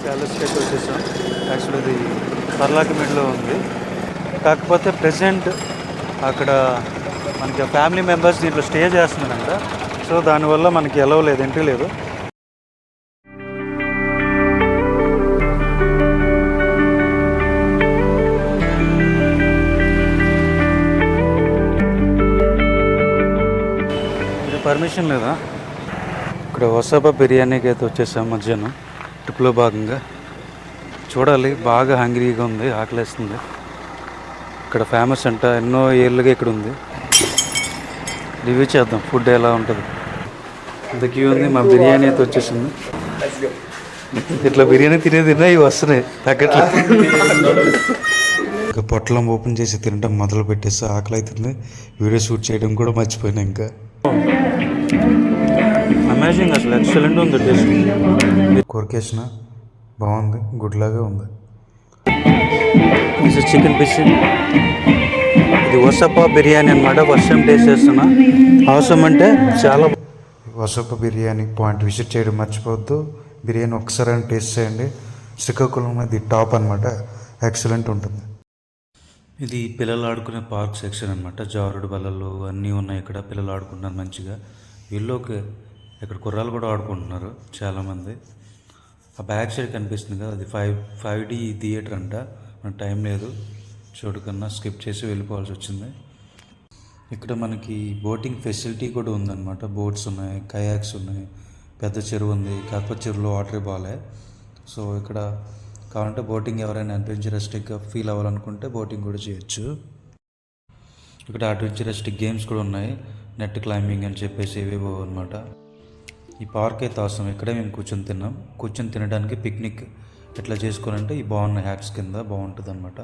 ప్యాలెస్కి అయితే వచ్చేసాం. యాక్చువల్లీ ఇది పర్లాకిమిడ్లో ఉంది. కాకపోతే ప్రెసెంట్ అక్కడ మనకి ఫ్యామిలీ మెంబర్స్ దీంట్లో స్టే చేస్తున్నారంట. సో దానివల్ల మనకి ఎలవ్ లేదు, ఎంట్రీ లేదు. పర్మిషన్ లేదా? ఇక్కడ వసాబా బిర్యానీకి అయితే వచ్చేసాం మధ్యాహ్నం ట్రిప్లో భాగంగా. చూడాలి, బాగా హంగ్రీగా ఉంది, ఆకలేస్తుంది. ఇక్కడ ఫేమస్ అంట, ఎన్నో ఏళ్ళుగా ఇక్కడ ఉంది. రివ్యూ చేద్దాం ఫుడ్ ఎలా ఉంటుంది. ఇంత క్యూ ఉంది. మా బిర్యానీ అయితే వచ్చేసింది. ఇట్లా బిర్యానీ తినేదిన్నా ఇవి వస్తున్నాయి తగ్గట్లే. ఇంకా పొట్లం ఓపెన్ చేసి తినడం మొదలు పెట్టేసి ఆకలి అవుతుంది. వీడియో షూట్ చేయడం కూడా మర్చిపోయినా. ఇంకా అమేజింగ్, అసలు ఎక్సలెంట్ ఉంది టేస్ట్. కొరికేసిన బాగుంది, గుడ్లాగా ఉంది. ఇది చికెన్ పీస్. ఇది వసపా బిర్యానీ అనమాట. ఫస్ట్ టైం టేస్ట్ చేస్తున్నా. అవసరం అంటే చాలా వసపా బిర్యానీ పాయింట్ విజిట్ చేయడం మర్చిపోవద్దు. బిర్యానీ ఒకసారి టేస్ట్ చేయండి. శ్రీకాకుళం ఇది టాప్ అనమాట, ఎక్సలెంట్ ఉంటుంది. ఇది పిల్లలు ఆడుకునే పార్క్ సెక్షన్ అనమాట. జారుడు బల్లలు అన్నీ ఉన్నాయి ఇక్కడ. పిల్లలు ఆడుకుంటున్నారు మంచిగా. వీళ్ళకి ఇక్కడ కుర్రాలు కూడా ఆడుకుంటున్నారు చాలామంది. ఆ బ్యాక్ సైడ్ కనిపిస్తుంది కదా, అది 5D థియేటర్ అంట. మన టైం లేదు చూడకన్నా స్కిప్ చేసి వెళ్ళిపోవాల్సి వచ్చింది. ఇక్కడ మనకి బోటింగ్ ఫెసిలిటీ కూడా ఉందన్నమాట. బోట్స్ ఉన్నాయి, కయాక్స్ ఉన్నాయి, పెద్ద చెరువు ఉంది. కాకపోతే చెరువులో వాటరే బాగాలే. సో ఇక్కడ కావాలంటే బోటింగ్ ఎవరైనా అడ్వెంచరస్టిక్గా ఫీల్ అవ్వాలనుకుంటే బోటింగ్ కూడా చేయొచ్చు. ఇక్కడ అడ్వెంచరస్టిక్ గేమ్స్ కూడా ఉన్నాయి, నెట్ క్లైంబింగ్ అని చెప్పేసి ఏవేవో అనమాట. ఈ పార్క్ అయితే అవసరం. ఇక్కడే మేము కూర్చొని తిన్నాం. కూర్చొని తినడానికి పిక్నిక్ ఎట్లా చేసుకోవాలంటే ఈ బాగున్న హ్యాట్స్ కింద బాగుంటుంది అనమాట.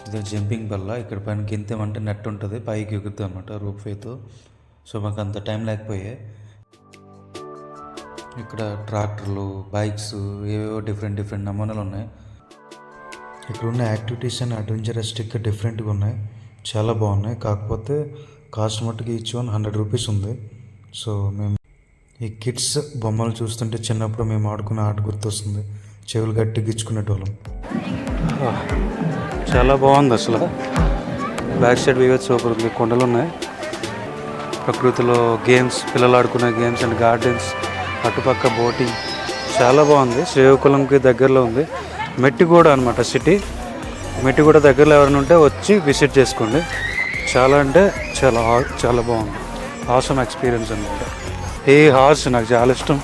ఇది జంపింగ్ బల్ల. ఇక్కడ పైన గింతేమంటే నెట్ ఉంటుంది, పైకి ఎగురుతుంది అనమాట రూప్ వేతో. సో మాకు అంత టైం లేకపోయే. ఇక్కడ ట్రాక్టర్లు, బైక్స్, ఏవేవో డిఫరెంట్ నమూనాలు ఉన్నాయి. ఇక్కడ ఉన్న యాక్టివిటీస్ అండ్ అడ్వెంచరస్టిక్ డిఫరెంట్గా ఉన్నాయి, చాలా బాగున్నాయి. కాకపోతే కాస్ట్ మట్టుకు ఈచ్ వన్ 100 రూపీస్ ఉంది. సో మేము ఈ కిడ్స్ బొమ్మలు చూస్తుంటే చిన్నప్పుడు మేము ఆడుకునే ఆట గుర్తొస్తుంది. చెవులు గట్టి గిచ్చుకునేటోళ్ళం. చాలా బాగుంది అసలు. బ్యాక్ సైడ్ వ్యూ సూపర్ ఉంది. కొండలు ఉన్నాయి, ప్రకృతిలో గేమ్స్, పిల్లలు ఆడుకునే గేమ్స్ అండ్ గార్డెన్స్, అటుపక్క బోటింగ్ చాలా బాగుంది. శ్రీకాకుళంకి దగ్గరలో ఉంది. మెట్టిగూడ అనమాట సిటీ. మెట్టిగూడ దగ్గరలో ఎవరైనా ఉంటే వచ్చి విజిట్ చేసుకోండి. చాలా అంటే చాలా బాగుంది. ఆసమ్ ఎక్స్పీరియన్స్ అనమాట. ఈ హార్స్ నాకు చాలా ఇష్టం.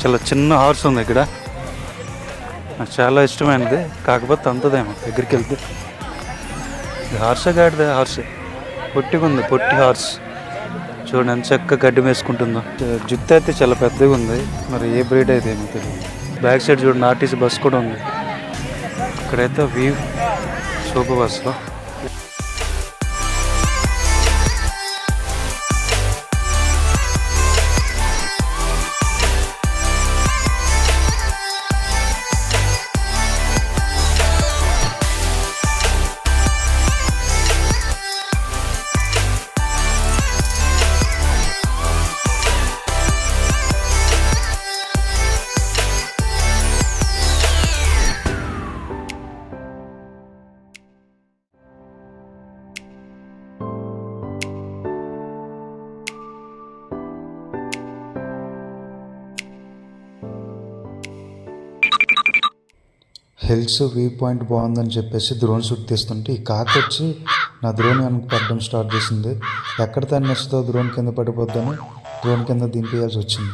చాలా చిన్న హార్స్ ఉంది ఇక్కడ, నాకు చాలా ఇష్టమైనది. కాకపోతే అంతదేమో దగ్గరికి వెళ్తే. హార్సే గాడిదే, హార్సే పొట్టిగా ఉంది, పొట్టి హార్స్. చూడండి ఎంత చక్కగా గడ్డి వేసుకుంటుందో. జుత్తు అయితే చాలా పెద్దగా ఉంది, మరి ఏ బ్రీడ్ అయితే ఏమో తెలియదు. బ్యాక్ సైడ్ చూడండి ఆర్టీసీ బస్ కూడా ఉంది. ఇక్కడైతే వ్యూ సూపర్ బస్లో. హిల్స్ వ్యూ పాయింట్ బాగుందని చెప్పేసి డ్రోన్ షూట్ తీస్తుంటే ఈ కాకి వచ్చి నా డ్రోన్ వెనక పడడం స్టార్ట్ చేసింది. ఎక్కడ తను నెస్తో డ్రోన్ కింద పడిపోద్దని డ్రోన్ కింద దింపేయాల్సి వచ్చింది.